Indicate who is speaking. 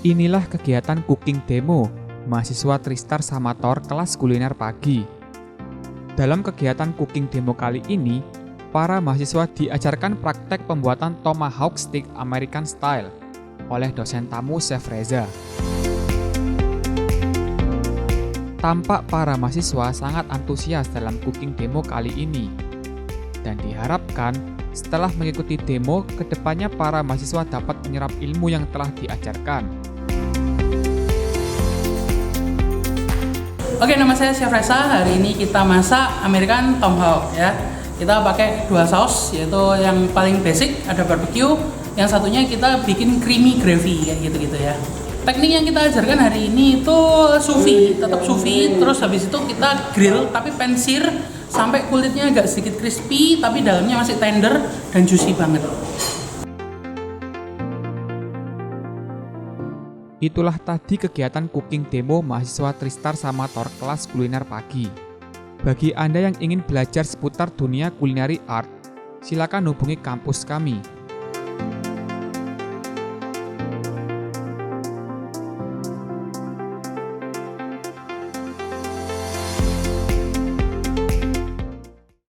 Speaker 1: Inilah kegiatan cooking demo mahasiswa Tristar Samator kelas kuliner pagi. Dalam kegiatan cooking demo kali ini, para mahasiswa diajarkan praktek pembuatan tomahawk steak American style oleh dosen tamu Chef Reza. Tampak para mahasiswa sangat antusias dalam cooking demo kali ini. Dan diharapkan setelah mengikuti demo, kedepannya para mahasiswa dapat menyerap ilmu yang telah diajarkan.
Speaker 2: Oke, nama saya Chef Reza. Hari ini kita masak American Tomahawk ya. Kita pakai 2 saus, yaitu yang paling basic ada barbecue, yang satunya kita bikin creamy gravy kayak gitu-gitu ya. Teknik yang kita ajarkan hari ini itu sous vide, tetap sous vide, terus habis itu kita grill tapi pan sear sampai kulitnya agak sedikit crispy tapi dalamnya masih tender dan juicy banget.
Speaker 1: Itulah tadi kegiatan cooking demo mahasiswa Tristar Samator kelas kuliner pagi. Bagi Anda yang ingin belajar seputar dunia culinary art, silakan hubungi kampus kami